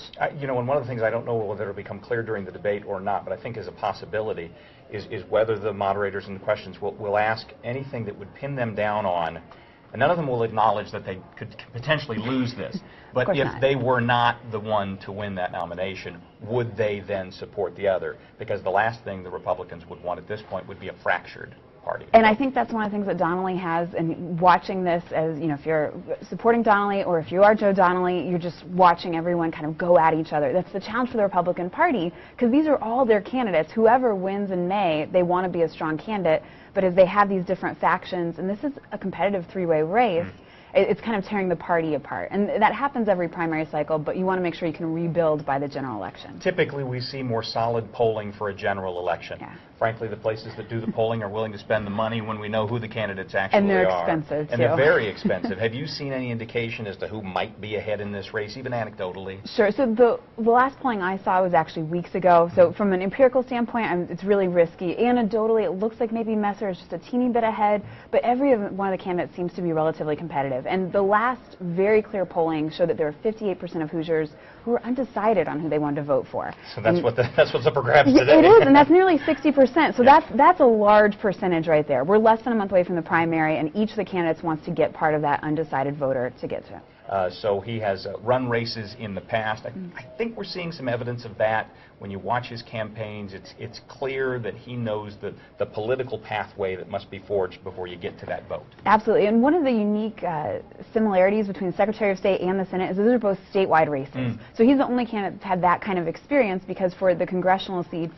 You know, and one of the things I don't know whether it'll become clear during the debate or not, but I think is a possibility, is whether the moderators in the questions will ask anything that would pin them down on, and none of them will acknowledge that they could potentially lose this, but if they were not the one to win that nomination, would they then support the other? Because the last thing the Republicans would want at this point would be a fractured party. And I think that's one of the things that Donnelly has, and watching this as, you know, if you're supporting Donnelly or if you are Joe Donnelly, you're just watching everyone kind of go at each other. That's the challenge for the Republican Party, because these are all their candidates. Whoever wins in May, they want to be a strong candidate, but as they have these different factions, and this is a competitive three-way race, it's kind of tearing the party apart. And that happens every primary cycle, but you want to make sure you can rebuild by the general election. Typically, we see more solid polling for a general election. Yeah. Frankly, the places that do the polling are willing to spend the money when we know who the candidates actually are. And they're expensive, too. And they're very expensive. Have you seen any indication as to who might be ahead in this race, even anecdotally? Sure. So the last polling I saw was actually weeks ago. So from an empirical standpoint, it's really risky. Anecdotally, it looks like maybe Messer is just a teeny bit ahead, but every one of the candidates seems to be relatively competitive. And the last very clear polling showed that there were 58% of Hoosiers who were undecided on who they wanted to vote for. So that's what's up for grabs today. It is, and that's nearly 60%. So that's a large percentage right there. We're less than a month away from the primary, and each of the candidates wants to get part of that undecided voter to get to. So he has run races in the past. I think we're seeing some evidence of that. When you watch his campaigns, it's clear that he knows the political pathway that must be forged before you get to that vote. Absolutely. And one of the unique similarities between the Secretary of State and the Senate is those are both statewide races. So he's the only candidate that's had that kind of experience, because for the congressional seats,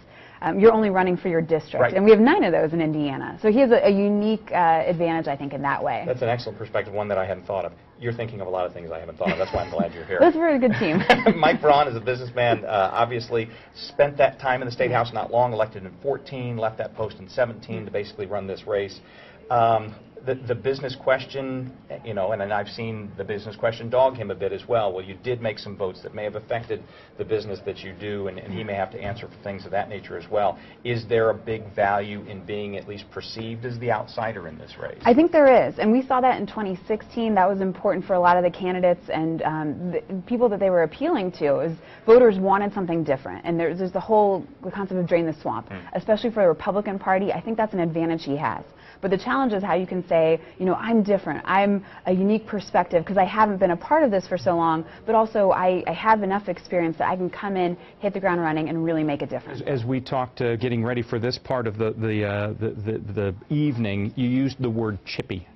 you're only running for your district. Right. And we have 9 of those in Indiana. So he has a unique advantage, I think, in that way. That's an excellent perspective, one that I hadn't thought of. You're thinking of a lot of things I haven't thought of. That's why I'm glad you're here. That's a very good team. Mike Braun is a businessman, obviously spent that time in the State House not long, elected in 14, left that post in 17 to basically run this race. The business question, you know, and I've seen the business question dog him a bit as well. Well, you did make some votes that may have affected the business that you do, and he may have to answer for things of that nature as well. Is there a big value in being at least perceived as the outsider in this race? I think there is, and we saw that in 2016. That was important for a lot of the candidates and the people that they were appealing to. Is voters wanted something different, and there's the whole concept of drain the swamp, especially for the Republican Party. I think that's an advantage he has. But the challenge is how you can say, you know, I'm different, I'm a unique perspective because I haven't been a part of this for so long, but also I have enough experience that I can come in, hit the ground running, and really make a difference. As we talked getting ready for this part of the evening, you used the word chippy.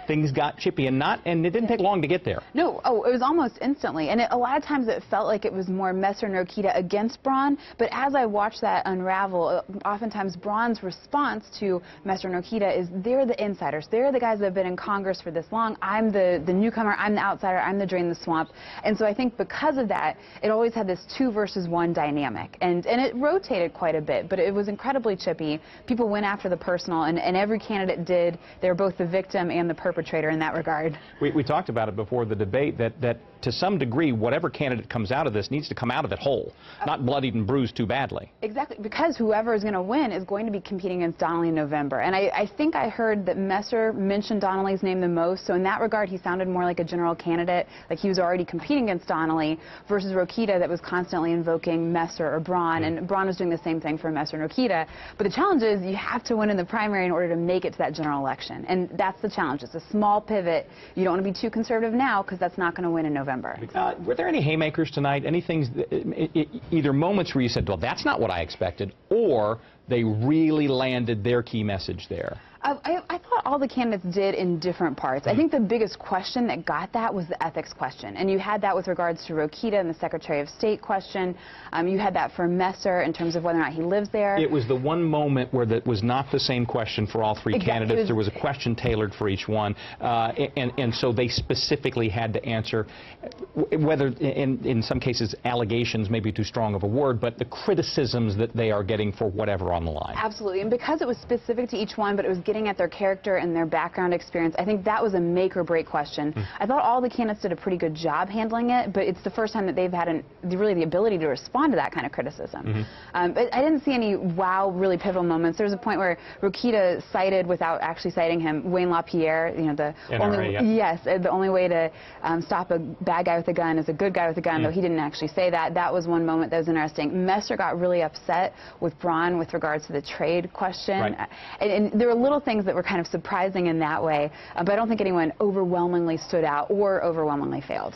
Things got chippy, and it didn't take long to get there. No, it was almost instantly, and a lot of times it felt like it was more Messer and Rokita against Braun, but as I watched that unravel, oftentimes Braun's response to Messer and Rokita is they're the insiders, they're the guys that have been in Congress for this long, I'm the newcomer, I'm the outsider, I'm the drain the swamp, and so I think because of that, it always had this 2 versus 1 dynamic, and it rotated quite a bit, but it was incredibly chippy. People went after the personal, and every candidate did. They were both the victim and the perpetrator in that regard. We talked about it before the debate that to some degree whatever candidate comes out of this needs to come out of it whole, not bloodied and bruised too badly. Exactly, because whoever is going to win is going to be competing against Donnelly in November. And I think I heard that Messer mentioned Donnelly's name the most, so in that regard he sounded more like a general candidate, like he was already competing against Donnelly, versus Rokita that was constantly invoking Messer or Braun, and Braun was doing the same thing for Messer and Rokita. But the challenge is you have to win in the primary in order to make it to that general election, and that's the challenge. It's a small pivot. You don't want to be too conservative now because that's not going to win in November. Were there any haymakers tonight? Any things, either moments where you said, well, that's not what I expected, or they really landed their key message there? I thought all the candidates did in different parts. I think the biggest question that got that was the ethics question. And you had that with regards to Rokita and the Secretary of State question. You had that for Messer in terms of whether or not he lives there. It was the one moment where that was not the same question for all 3 candidates. There was a question tailored for each one. And so they specifically had to answer, whether in some cases allegations may be too strong of a word, but the criticisms that they are getting for whatever on the line. Absolutely. And because it was specific to each one, but it was getting getting at their character and their background experience. I think that was a make or break question. I thought all the candidates did a pretty good job handling it, but it's the first time that they've had really the ability to respond to that kind of criticism. But I didn't see any wow, really pivotal moments. There was a point where Rokita cited, without actually citing him, Wayne LaPierre, you know, the only way to stop a bad guy with a gun is a good guy with a gun, though he didn't actually say that. That was one moment that was interesting. Messer got really upset with Braun with regards to the trade question. And there were little things that were kind of surprising in that way, but I don't think anyone overwhelmingly stood out or overwhelmingly failed.